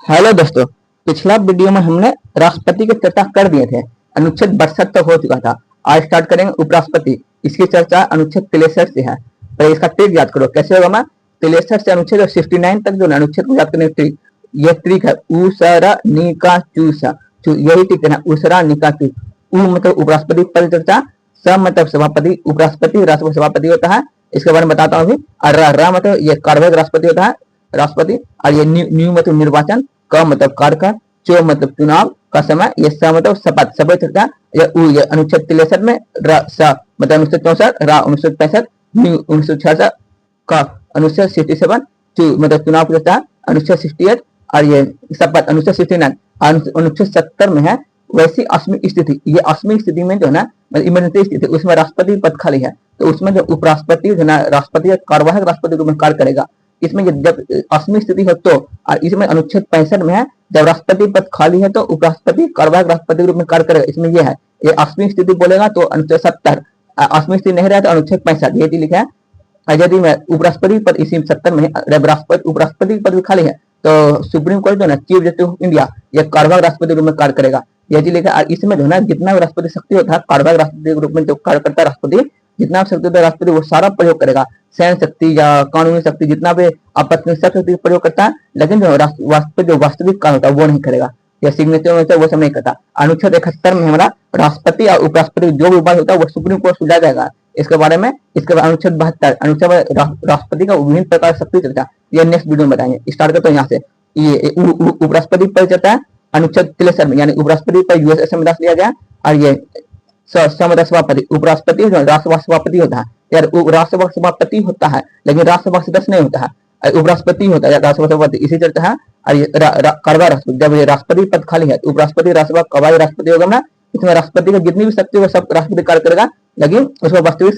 Hello दोस्तों। पिछला video में हमने राष्ट्रपति की चर्चा कर दिए थे। अनुच्छेद 62 तक हो चुका था। आज स्टार्ट करेंगे उपराष्ट्रपति। इसकी चर्चा अनुच्छेद 63 से है। पर इसका ट्रिक याद करो कैसे होगा। मैं 63 से अनुच्छेद 69 तक जो अनुच्छेद को याद करने की ट्रिक, ये ट्रिक है उसरा निका चूसा। यही ट्रिक है, उसरा निका चूस। उ मतलब उपराष्ट्रपति पद चर्चा, स मतलब सभापति उपराष्ट्रपति राष्ट्रपति सभापति होता है, इसके बारे में बताता हूँ अभी। और रा मतलब ये कार्यवाहक राष्ट्रपति होता है, राष्ट्रपति। और ये न्यू मतलब निर्वाचन, क मतलब कार्यकाल, चो मतलब चुनाव का समय, ये स मतलब शपथ शपथ चर्चा। ये अनुच्छेद 63 में स मतलब अनुच्छेद 64, रा 1965, न्यू 1966 का अनुच्छेद 67, चु मतलब चुनाव की चर्चा अनुच्छेद 68, और ये शपथ अनुच्छेद 69। अनुच्छेद 70 में है वैसी अश्मिक स्थिति। ये अश्मिक स्थिति में जो है ना इमरजेंसी स्थिति, उसमें राष्ट्रपति पद खाली है तो उसमें जो उपराष्ट्रपति जो है ना राष्ट्रपति कार्यवाहक राष्ट्रपति रूप में कार्य करेगा। इसमें जब अश्मिक स्थिति हो तो, और इसमें अनुच्छेद 65 में है जब राष्ट्रपति पद खाली है तो उपराष्ट्रपति कार्यवाहक राष्ट्रपति रूप में कार्य करेगा। इसमें ये है, ये अश्मिक स्थिति बोलेगा तो अनुच्छेद 70, अश्मिक स्थिति नहीं रहा तो अनुच्छेद 65, ये लिखा है। यदि मैं उपराष्ट्रपति पद इसी 70 में उपराष्ट्रपति पद भी खाली है तो सुप्रीम कोर्ट जो है चीफ जस्टिस ऑफ इंडिया ये कार्यवाहक राष्ट्रपति रूप में कार्य करेगा। यदि लिखा है इसमें जो है ना जितना भी राष्ट्रपति शक्ति होता है कार्यवाहक राष्ट्रपति के रूप में जो कार्य करता है राष्ट्रपति, जितना शक्ति होता है राष्ट्रपति वो सारा प्रयोग करेगा। सैन्य शक्ति या कानूनी शक्ति जितना भी आपत्ति शक्ति प्रयोग करता है, लेकिन जो वास्तविक काम होता है वो नहीं करेगा। या सिग्नेचर होता है वो सब नहीं करता। अनुच्छेद 71 में हमारा राष्ट्रपति और उपराष्ट्रपति जो भी बात होता है वो सुप्रीम कोर्ट सुलझा जाएगा इसके बारे में। इसके बाद अनुच्छेद 72 अनुच्छेद राष्ट्रपति का विभिन्न प्रकार शक्ति चर्चा, ये नेक्स्ट वीडियो में बताएंगे। स्टार्ट करते हैं यहाँ से। ये उपराष्ट्रपति पर चर्चा है अनुच्छेद 63 में, यानी उपराष्ट्रपति पर यूएसए संविधान लिया गया। और ये सभापति उपराष्ट्रपति राष्ट्रसभा सभापति होता है, यार राष्ट्रसभा सभापति होता है लेकिन राष्ट्रसभा सदस्य नहीं होता है, उपराष्ट्रपति होता है राष्ट्रसभा सभापति, इसी चर्चा है। और ये कार्यवाहक राष्ट्रपति, जब ये राष्ट्रपति पद खाली है तो उपराष्ट्रपति राष्ट्रसभा कार्यवाहक राष्ट्रपति होगा ना, इसमें राष्ट्रपति का जितनी भी शक्ति हो सब राष्ट्रपति कार्य करेगा, लेकिन उसमें वास्तविक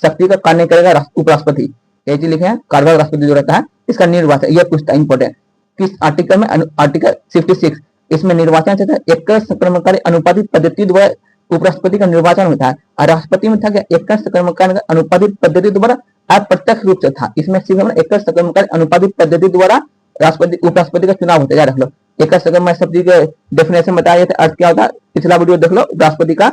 शक्ति का कार्य करेगा उपराष्ट्रपति। ये चीज लिखे हैं कार्यवाहक राष्ट्रपति जो रहता है इसका निर्वाचन, ये पूछता है इंपॉर्टेंट किस आर्टिकल में, आर्टिकल 56। इसमें निर्वाचन एक संक्रमणकारी अनुपातित पद्धति द्वारा उपराष्ट्रपति का निर्वाचन होता है। और राष्ट्रपति में था कि एक संक्रमणकारी अनुपातित पद्धति द्वारा अप्रत्यक्ष रूप से था। इसमें सिर्फ एक संक्रमणकारी अनुपातित पद्धति द्वारा राष्ट्रपति उपराष्ट्रपति का चुनाव होता है, याद रख लो। एक संक्रमण शब्द के डेफिनेशन बताया था, अर्थ क्या होता है, पिछला वीडियो देख लो राष्ट्रपति का,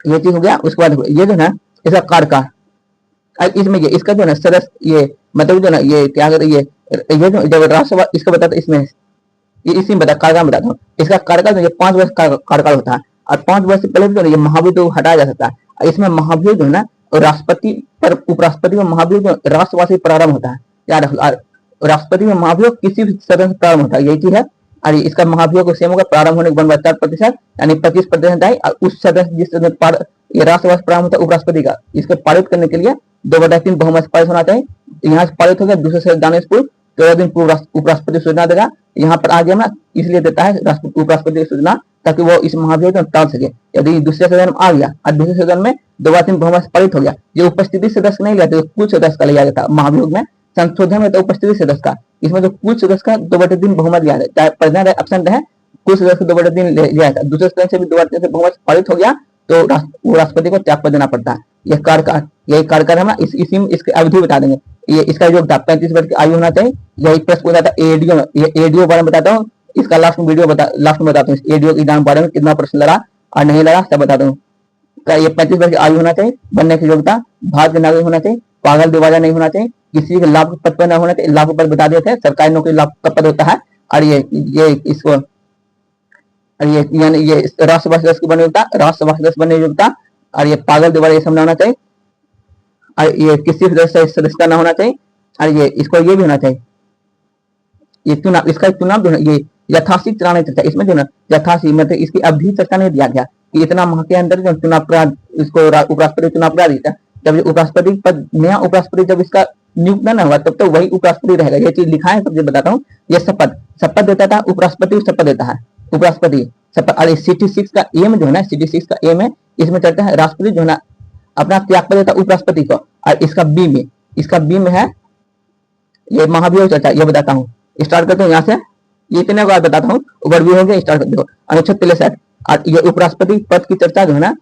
ये चीज हो गया। उसके बाद ये जो है इसका कार्यकाल, इसमें ये इसका जो है सदस्य, ये मतलब जो है ये क्या कहते ये जो जब राष्ट्रसभा इसका बताता इसमें ये इसी में बता कार्यकाल बताता हूँ। इसका कार्यकाल ये 5 वर्ष का कार्यकाल होता है। और 5 वर्ष से पहले जो है ये महाभियोग तो हटाया जा सकता है। इसमें महाभियोग जो है ना राष्ट्रपति पर उपराष्ट्रपति में महाभियोग जो राष्ट्रसभा से प्रारंभ होता है, याद रखो। राष्ट्रपति में महाभियोग किसी भी सदन से प्रारंभ होता है, यही चीज है। और इसका महाभियोग सेम होगा प्रारंभ होने के 4% यानी 25% है। और उस सदस्य जिस सदन ये राष्ट्रसभा से प्रारंभ होता है उपराष्ट्रपति का, इसको पारित करने के लिए 2/3 बहुमत पारित होना चाहिए। यहाँ से पारित हो गया, दूसरे से जाने से 14 दिन पूर्व उपराष्ट्रपति सूचना देगा। यहाँ पर आ गया ना, इसलिए देता है उपराष्ट्रपति की सूचना ताकि वो इस महाभियोग में टाल सके। यदि दूसरे सदन में आ गया और दूसरे सदन में 2/3 बहुमत पारित हो गया, ये उपस्थिति सदस्य नहीं लेते, कुल सदस्य का लिया जाता महाभियोग में। संशोधन में तो उपस्थिति सदस्य का, इसमें जो कुल सदस्य का 2/3 बहुमत लिया जाता है, चाहे प्रेजेंट है एब्सेंट है, कुल सदस्य को 2/3 लिया जाता है। दूसरे सदन से भी 2/3 से बहुमत पारित हो गया तो वो राष्ट्रपति को त्यागपत्र देना पड़ता है। यह कार्यकाल, यही कार्यकाल है ना। इसी में इसकी अवधि बता देंगे। ये इसका योग्यता 35 वर्ष की आयु होना चाहिए। यही प्रश्न पूछा था एडीओ में, ये एडीओ बारे में बताता हूँ, इसका लास्ट में बताता हूँ एडीओ एग्जाम बारे में कितना प्रश्न लड़ा और नहीं लड़ा सब बताता हूँ। ये 35 वर्ष की आयु होना चाहिए, बनने की योग्यता, भारत के नागरिक होना चाहिए, पागल दिवालिया नहीं होना चाहिए, किसी के लाभ पद पर न होना चाहिए। लाभ पद बता देते हैं, सरकारी नौकरी लाभ का पद होता है। और ये इसको यानी ये राष्ट्रसभा सदस्य की बनी योग्यता, राष्ट्रसभा सदस्य बनने योग्यता। और ये पागल दिवालिया ये सब होना चाहिए। और ये किसी सदस्यता ना होना चाहिए। और ये इसको ये भी होना चाहिए, ये चुनाव, इसका चुनाव जो है ये यथाशीघ्र चलाने चर्चा, इसमें जो ना यथाशीघ्र मतलब इसकी अवधि चर्चा नहीं दिया गया कि इतना माह के अंदर जो चुनाव करा, इसको उपराष्ट्रपति चुनाव करा देता है। जब उपराष्ट्रपति पद नया उपराष्ट्रपति जब इसका नियुक्त न हुआ तब तो वही उपराष्ट्रपति रहेगा। ये चीज लिखा है, सब बताता हूँ। ये शपथ देता था उपराष्ट्रपति, शपथ देता है उपराष्ट्रपति शपथ। और सिटी 6 का एम जो है ना, सिटी 6 का एम है, इसमें चलता है राष्ट्रपति जो है ना अपना त्यागपत्र देता उपराष्ट्रपति को। और इसका बी में है ये महाभियोग चर्चा, ये बताता हूँ। स्टार्ट करते हैं यहाँ से, ये इतने बार बताता हूँ, ओवरव्यू हो गया। स्टार्ट करते हो अनुच्छेद 63। और ये उपराष्ट्रपति पद की चर्चा जो है ना,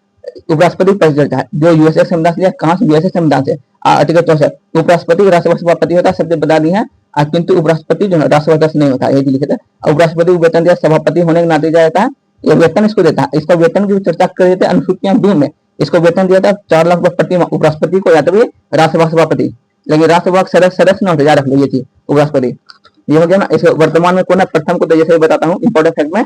उपराष्ट्रपति पद चर्चा है जो यूएसए संविधान से लिया। कहाँ से? यूएसए संविधान से। आर्टिकल 64 उपराष्ट्रपति राष्ट्रसभा सभापति होता है, सबसे बता दी है। किंतु उपराष्ट्रपति जो है राष्ट्रपति सदस्य नहीं होता, यही लिखे थे। उपराष्ट्रपति को वेतन दिया सभापति होने के नाते दिया जाता है, ये वेतन इसको देता है। इसका वेतन की चर्चा कर रहे थे अनुसूचियां 2 में, इसको वेतन दिया था 4 लाख रुपए प्रति माह उपराष्ट्रपति को, या तो राज्यसभा सभापति, लेकिन राज्यसभा सदस्य न होते, याद रख लो ये चीज उपराष्ट्रपति। ये हो गया ना। इसको वर्तमान में कौन है प्रथम को, तो जैसे बताता हूँ इंपॉर्टेंट फैक्ट में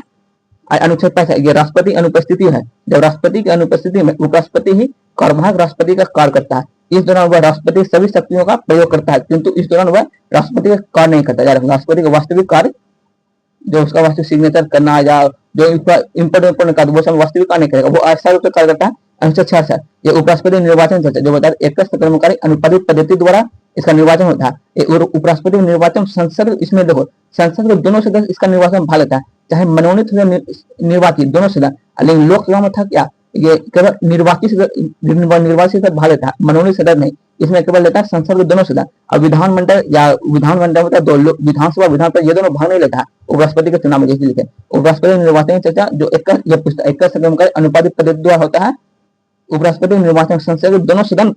अनुच्छेद 65 ये राष्ट्रपति अनुपस्थिति है, जब राष्ट्रपति की अनुपस्थिति में उपराष्ट्रपति ही कार्यवाहक राष्ट्रपति का कार्य करता है। इस दौरान वह राष्ट्रपति सभी शक्तियों का प्रयोग करता है, किंतु इस दौरान वह राष्ट्रपति का कार्य नहीं करता। राष्ट्रपति का वास्तविक कार्य जो उसका वास्तविक सिग्नेचर करना या जो इंपोर्टेंट कार्य वो सब वास्तविक कार्य नहीं करेगा, वो ऐसा रूप से कार्य करता है। अनुच्छेद 66 ये उपराष्ट्रपति निर्वाचन चर्चा जो बता एक कर्मचारी अनुपादित पद्धति द्वारा इसका निर्वाचन होता है। उपराष्ट्रपति निर्वाचन संसद, इसमें देखो संसद के दोनों सदस्य इसका निर्वाचन भाग लेता है, चाहे मनोनीत हो निर्वाचित दोनों सदस्य। लेकिन लोकसभा में था क्या, ये केवल निर्वाचित सदस्य भाग लेता है, मनोनीत सदस्य नहीं। इसमें केवल लेता है संसद के दोनों सदस्य। और विधानमंडल या विधानमंडल होता है दो, विधानसभा विधानसभा ये दोनों भाग नहीं लेता है उपराष्ट्रपति के चुनाव में। जैसे लिखे उपराष्ट्रपति निर्वाचन चर्चा जो एक अनुपादित पद्धति द्वारा होता है। उपराष्ट्रपति निर्वाचन संसद के दोनों सदन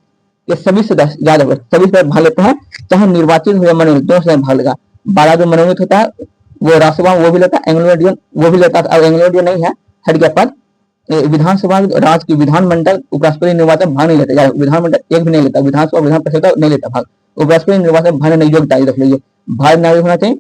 के सभी सदस्य याद रखो सभी सदस्य भाग लेते हैं, चाहे निर्वाचित हो या मनोनीत दोनों सदन भाग लेगा। 12 जो मनोनीत होता है वो राज्यसभा वो भी लेता है, एंग्लो इंडियन वो भी लेता है। अब एंग्लो इंडियन नहीं है, हट गया पद। विधानसभा राज्य की विधानमंडल उपराष्ट्रपति निर्वाचन भाग नहीं लेता, विधानमंडल एक भी नहीं लेता, विधानसभा विधान परिषद नहीं लेता भाग। उपराष्ट्रपति निर्वाचन भाग नहीं योग्यता रख लीजिए, भारत नागरिक होना चाहिए।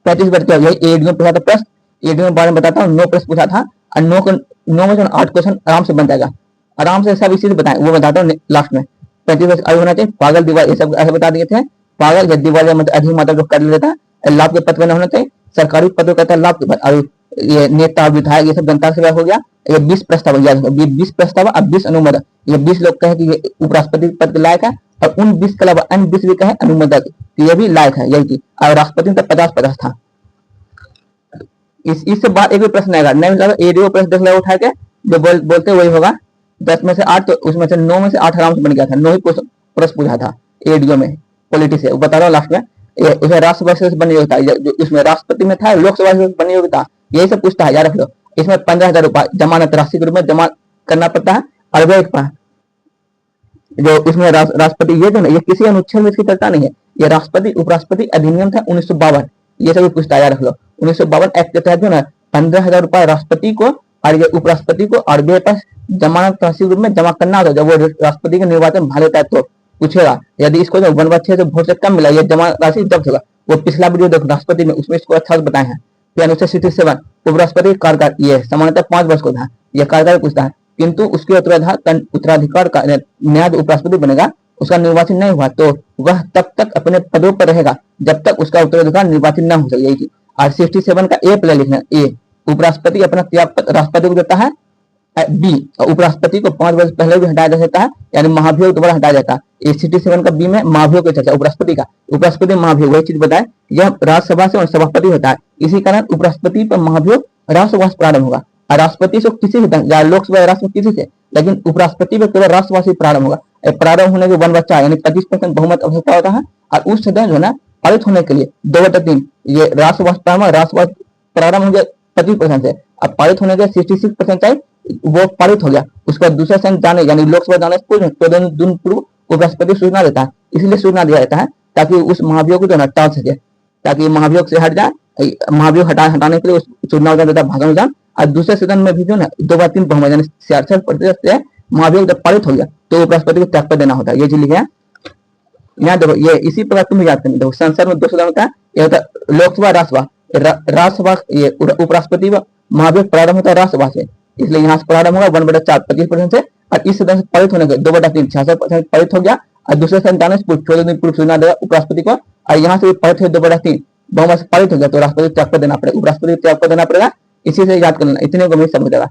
35 वर्ष का यही एडी में पूछा था प्रश्न, एडी में बारे में बताता हूँ 9 प्रश्न पूछा था और 9 में से 8 क्वेश्चन आराम से बन जाएगा, आराम से सब इसी से बताएं वो बताता हूँ लास्ट में। 35 वर्ष आयु होना चाहिए, पागल दिवाल ये सब ऐसे बता दिए थे। पागल या दिवाल मतलब अधिक मात्रा जो कर लेता है, लाभ के पद में होना चाहिए, सरकारी पदों कहता है लाभ के पद। और ये नेता विधायक ये सब जनता सेवा हो गया। ये 20 प्रस्ताव 20 प्रस्ताव अब 20 अनुमोदन, ये 20 लोग कहे कि ये उपराष्ट्रपति पद के लायक है और उन 20 के अलावा अन्य 20 भी कहे अनुमोदक ये भी लायक है, यही चीज। और राष्ट्रपति तक 50 था। इससे बाद एक भी प्रश्न आएगा नहीं, एडीओ प्रश्न देख लो उठा के जो बोलते वही होगा। 10 में से 8 तो उसमें से 9 में से 8 आराम से बन गया था, 9 ही प्रश्न पूछा था एडीओ में पॉलिटिक्स से। बता रहा हूँ लास्ट में उसे राष्ट्रसभा से बनी योग्यता जो उसमें राष्ट्रपति में था, लोकसभा से बनी योग्यता यही सब पूछता है, याद रख लो। इसमें 15,000 रुपए जमानत राशि के रूप में जमा करना पड़ता है। और जो उसमें राष्ट्रपति ये जो ना ये किसी अनुच्छेद में इसकी चर्चा नहीं है, ये राष्ट्रपति उपराष्ट्रपति अधिनियम था 1952, ये सभी पूछता है, याद रख लो। 1952 एक्ट के तहत जो ना 15,000 रुपए राष्ट्रपति को और ये उपराष्ट्रपति को आरबीआई पास जमानत राशि के रूप में जमा करना होता है। जब वो राष्ट्रपति का निर्वाचन भाग लेता है तो पूछेगा, यदि इसको जो 1/6 वोट से कम मिला ये जमा राशि जब्त होगा। वो पिछला वीडियो देखो राष्ट्रपति में, उसमें इसको अच्छा से बताए हैं। फिर अनुच्छेद 67 उपराष्ट्रपति कार्यकाल ये सामान्यतः 5 वर्ष को था, यह कार्यकाल पूछता है, किंतु उसके उत्तराधिकार का नया जो उपराष्ट्रपति बनेगा उसका निर्वाचन नहीं हुआ तो वह तब तक अपने पदों पर रहेगा जब तक उसका उत्तराधिकार निर्वाचित न हो सके, यही चीज। और 67 का ए प्ले लिखना, ए उपराष्ट्रपति अपना त्यागपत्र राष्ट्रपति को देता है। बी उपराष्ट्रपति को 5 वर्ष पहले भी हटाया जा सकता है, यानी महाभियोग दोबारा हटाया जाता है। 67 का बी में महाभियोग की चर्चा उपराष्ट्रपति का, उपराष्ट्रपति महाभियोग वही चीज बताए, यह राज्यसभा से सभापति होता है। इसी कारण उपराष्ट्रपति पर महाभियोग राज्यसभा से प्रारंभ होगा। और राष्ट्रपति से किसी से या लोकसभा राष्ट्रपति किसी से, लेकिन उपराष्ट्रपति पर केवल राज्यसभा से प्रारंभ होगा। प्रारंभ होने के 1/4 यानी 25% बहुमत आवश्यकता होता है। और उस सदन जो है पारित होने के लिए 2/3 ये राज्यसभा प्रारंभ हो गया 25% से, अब पारित होने के 66% चाहिए, वो पारित हो गया। उसके बाद दूसरा सदन जाने यानी लोकसभा जाने से दिन पूर्व उपराष्ट्रपति सूचना देता है, इसलिए सूचना दिया जाता है ताकि उस महाभियोग को जो है टाल सके, ताकि महाभियोग से हट जाए। महाभियोग हटाने के लिए सूचना देता है भागन विधान। और दूसरे सदन में भी जो है 2/3 बहुमत यानी 66% से महाभियोग जब पारित हो गया तो उपराष्ट्रपति को त्यागपत्र देना होता है, ये चीज लिखे हैं। यहाँ देखो ये इसी प्रकार तुम याद करना, देखो संसद में 2 सदन होता है, ये होता है लोकसभा राज्यसभा ये उपराष्ट्रपति महाभियोग प्रारंभ होता है राज्यसभा से, इसलिए यहाँ से प्रारंभ होगा 1/4 25% से। और इस सदन से पारित होने के 2/3 66% पारित हो गया। और दूसरे सदन जाने से 14 दिन पूर्व सूचना देगा उपराष्ट्रपति को, और यहाँ से पारित हो 2/3 बहुमत से पारित हो गया तो राष्ट्रपति त्यागपत्र देना पड़ेगा, उपराष्ट्रपति त्यागपत्र देना पड़ेगा। इसी से याद कर लेना, इतने को सब हो जाएगा।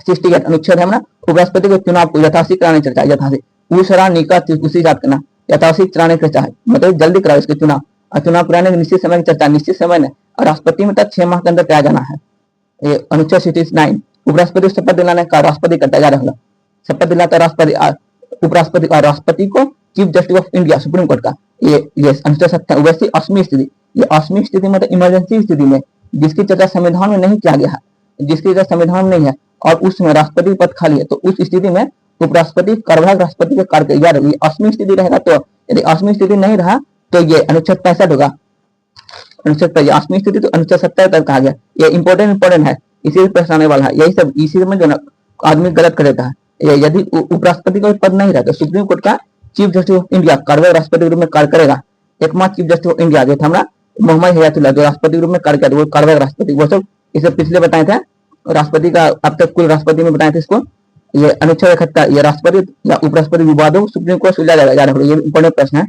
68 अनुच्छेद है ना, उपराष्ट्रपति को चुनाव को यथाशीघ्र कराने चर्चा, यथाशीघ्र उषरा निका उसी याद करना, यथाशीघ्र कराने की चर्चा है, मतलब जल्दी कराओ इसके चुनाव। और चुनाव कराने की निश्चित समय की चर्चा, निश्चित समय ने और राष्ट्रपति में तक 6 माह के अंदर कराया जाना है। ये अनुच्छेद 69 उपराष्ट्रपति शपथ दिलाने का राष्ट्रपति करता है, रखना शपथ दिलाता राष्ट्रपति उपराष्ट्रपति और राष्ट्रपति को chief justice of India supreme court का। ये अनुच्छेद 57 वैसी असीमित स्थिति, ये असीमित स्थिति मतलब इमरजेंसी स्थिति में जिसकी चर्चा संविधान में नहीं किया गया है, जिसकी चर्चा संविधान में नहीं है और उसमें राष्ट्रपति पद खाली है, तो उस स्थिति में उपराष्ट्रपति कार्यवाहक राष्ट्रपति के कार्य असीमित स्थिति रहेगा। तो यदि असीमित स्थिति नहीं रहा तो ये अनुच्छेद 65 होगा। अनुच्छेद 85वीं स्थिति तो अनुच्छेद 70 तक कहा गया। ये इंपॉर्टेंट है, इसी से प्रश्न आने वाला है। यही सब इसी में जो ना आदमी गलत कर देता है। यदि उपराष्ट्रपति का पद नहीं रहता, सुप्रीम कोर्ट का चीफ जस्टिस ऑफ इंडिया कार्यवाहक राष्ट्रपति के रूप में कार्य करेगा। एकमात्र चीफ जस्टिस ऑफ इंडिया जो था हमारा मोहम्मद हिदायतुल्लाह, जो राष्ट्रपति के रूप में कार्य किया, वो कार्यवाहक राष्ट्रपति। वो सब इसे पिछले बताए थे राष्ट्रपति का, अब तक कुल राष्ट्रपति में बताए थे इसको। ये अनुच्छेद 71 ये राष्ट्रपति या उपराष्ट्रपति विवादों को सुप्रीम कोर्ट सुलझा जाएगा। ये इंपॉर्टेंट प्रश्न है।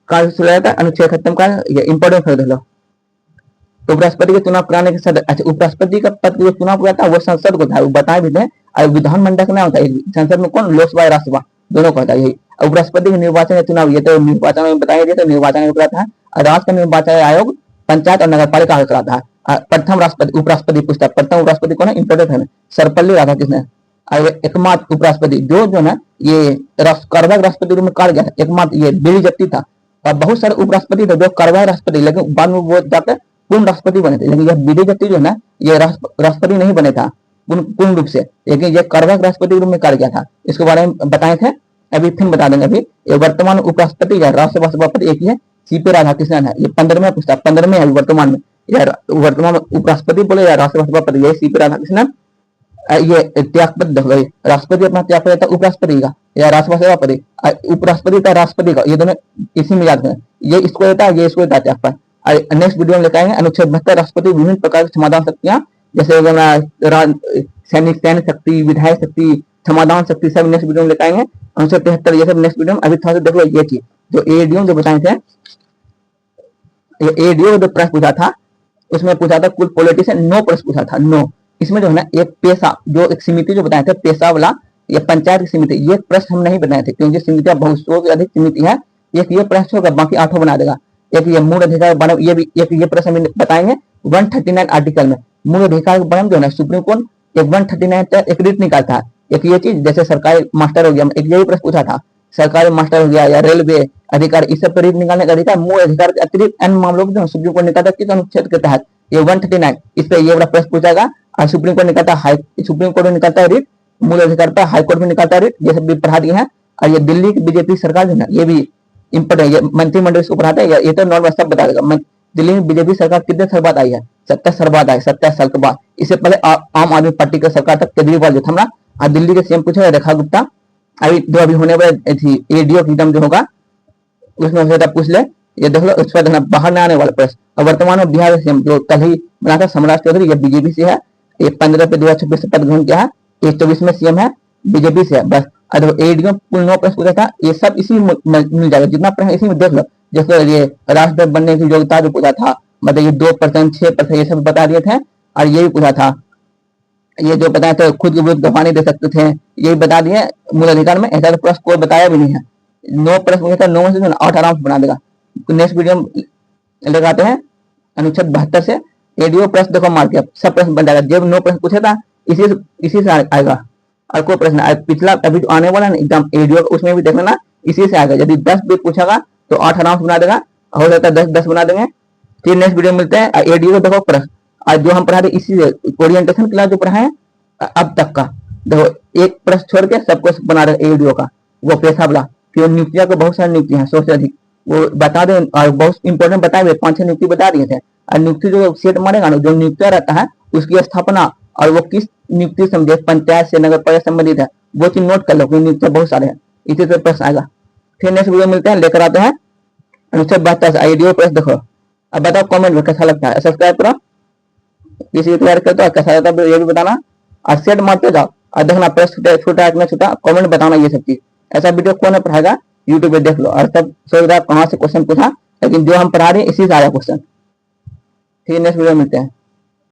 कार्य सुलझा जाता है अनुच्छेद 71 का, ये इंपॉर्टेंट कर दो। उपराष्ट्रपति के चुनाव कराने के सदस्य, अच्छा उपराष्ट्रपति का पद जो चुनाव हुआ था वो संसद को था, वो बताए भी थे। और विधानमंडल का नाम होता है संसद में कौन, लोकसभा या राज्यसभा दोनों का होता है। यही उपराष्ट्रपति के निर्वाचन या चुनाव, ये तो निर्वाचन में बताया गया, तो निर्वाचन में कराता है। और राज्य का निर्वाचन आयोग पंचायत और नगर पालिका कराता है। प्रथम राष्ट्रपति उपराष्ट्रपति पूछता है, प्रथम उपराष्ट्रपति कौन है, इंपॉर्टेंट है, सर्वपल्ली राधाकृष्णन। और एकमात्र उपराष्ट्रपति जो ना ये कार्यवाहक राष्ट्रपति रूप में कार्य किया था, एकमात्र ये बीडी जप्ती था। और बहुत सारे उपराष्ट्रपति थे जो कार्यवाहक राष्ट्रपति, लेकिन बाद में वो जाकर पूर्ण राष्ट्रपति बने थे। लेकिन यह बीडी जप्ती जो है ना, ये राष्ट्रपति नहीं बने था पूर्ण रूप से, लेकिन यह कार्यवाहक राष्ट्रपति रूप में कार्य किया था। इसके बारे में बताए थे, अभी फिर बता देंगे। अभी ये वर्तमान उपराष्ट्रपति या राज्यसभा सभापति एक ही है, सीपी राधाकृष्णन है। ये 15वें पुस्तक 15वें है वर्तमान में। या वर्तमान उपराष्ट्रपति बोले या राज्यसभा सभापति, ये सीपी राधाकृष्णन। ये त्यागपत्र देखो, राष्ट्रपति अपना त्याग देता है उपराष्ट्रपति का या राज्यसभा सभापति, उपराष्ट्रपति का राष्ट्रपति का, ये दोनों इसी में याद है। ये इसको देता है, ये इसको देता है त्यागपत्र। नेक्स्ट वीडियो में लेकर आएंगे अनुच्छेद 72 राष्ट्रपति विभिन्न प्रकार की समाधान शक्तियां, जैसे सैनिक सैन्य शक्ति, विधायक शक्ति, समाधान शक्ति, सब नेक्स्ट वीडियो में लेकर आएंगे। अनुच्छेद 73 ये सब नेक्स्ट वीडियो में। अभी थोड़ा सा देख लो ये चीज जो एडीओ जो बताए थे, ये एडीओ जो प्रश्न पूछा था उसमें पूछा था कुल पॉलिटिशियन 9 प्रश्न पूछा था, 9। इसमें जो है ना एक पेशा जो एक समिति जो बताए थे पेशा वाला, ये पंचायत की समिति, ये प्रश्न हम नहीं बनाए थे क्योंकि समितियां बहुत से अधिक समिति है। एक ये प्रश्न होगा, बाकी 8 बना देगा। एक ये मूल अधिकार बनम, ये भी एक ये प्रश्न हम बताएंगे 139 आर्टिकल में। मूल अधिकार बनम जो है ना सुप्रीम कोर्ट एक 139 तक एक रीट निकालता है। एक ये चीज जैसे सरकारी मास्टर हो गया, एक यही प्रश्न पूछा था, सरकारी मास्टर हो गया या रेलवे अधिकार, इस सब पर रीट निकालने का अधिकार मूल अधिकार के अतिरिक्त अन्य मामलों को सुप्रीम कोर्ट निकालता है किस अनुच्छेद के तहत, ये 139। इस पर ये बड़ा प्रश्न पूछागा। और सुप्रीम कोर्ट निकालता है, सुप्रीम कोर्ट में निकालता है रीट मूल अधिकार पर, हाईकोर्ट में निकालता है रीट, ये सब भी पढ़ा दिए हैं। और ये दिल्ली की बीजेपी सरकार जो है ये भी इंपॉर्टेंट, ये मंत्रिमंडल इसको पढ़ाता है। ये तो नॉर्मल सब बता देगा। दिल्ली में बीजेपी सरकार कितने साल बाद आई है, 27 साल बाद आई, 27 साल के बाद। इससे पहले आम आदमी पार्टी का सरकार तक केजरीवाल जो था ना, और दिल्ली के सीएम पूछा रेखा गुप्ता। अभी जो अभी होने वाले थी एडीओ की एग्जाम जो होगा उसमें पूछ ले, ये देख लो, उस पर बाहर न आने वाला प्रश्न। और वर्तमान में बिहार के सीएम जो कल ही बना था सम्राट चौधरी, ये बीजेपी से है। ये 15 पे 2026 से पद ग्रहण किया है। ये 24 में सीएम है, बीजेपी से है बस। और एडीओ कुल 9 प्रश्न पूछा था, ये सब इसी में मिल जाएगा, जितना प्रश्न इसी में देख लो। जैसे ये राष्ट्रपति बनने की योग्यता जो पूछा था, मतलब ये 2%, 6%, ये सब बता दिए थे। और ये भी पूछा था, ये जो बताया था खुद के विरुद्ध गवाही दे सकते थे, ये बता दिए मूल अधिकार में। ऐसा तो प्रश्न कोई बताया भी नहीं है। 9 प्रश्न पूछा था, 9 में से 8 आराम से बना देगा। नेक्स्ट वीडियो में लगाते हैं अनुच्छेद 72 से एडीओ प्रश्न देखो मार के सब प्रश्न बन जाएगा। जब 9 प्रश्न पूछा था इसी से आएगा। और कोई प्रश्न पिछला अभी जो आने वाला एग्जाम एडीओ उसमें भी देखना इसी से आएगा। यदि 10 भी पूछेगा तो 8 आराम से बना देगा, हो जाता है 10 बना देंगे। फिर नेक्स्ट वीडियो मिलते हैं। एडीओ देखो प्रश्न आज जो हम पढ़ा रहे इसी ओरिएंटेशन क्लास जो पढ़ा है अब तक का, देखो एक प्रश्न छोड़ के सब कुछ बना रहे एडीओ का, वो पेशा वाला। फिर नियुक्तियां को बहुत सारी नियुक्ति है, 100 से अधिक, वो बता दें। और बहुत इंपॉर्टेंट बताए हुए 5-6 नियुक्ति बता दिए थे। और नियुक्ति जो सेट मारेगा ना, जो नियुक्तियां रहता है उसकी स्थापना और वो किस नियुक्ति से पंचायत से नगर पालिका संबंधित है, वो चीज नोट कर लो। नियुक्तियां बहुत सारे हैं, इसी से प्रश्न आएगा। फिर नेक्स्ट वीडियो मिलते हैं, लेकर आते हैं अनुच्छेद 72 एडीओ प्रश्न देखो। अब बताओ कमेंट में कैसा लगता है, सब्सक्राइब करो, किसी तैयार करते हो कैसा रहता है ये भी बताना। और सेट मारते जाओ और देखना प्रश्न छोटा इतना छोटा, कमेंट बताना ये सब चीज। ऐसा वीडियो कौन पढ़ाएगा, यूट्यूब पे देख लो। और सब सोच रहा कहाँ से क्वेश्चन पूछा, लेकिन जो हम पढ़ा रहे हैं इसी से आया क्वेश्चन। फिर नेक्स्ट वीडियो मिलते हैं।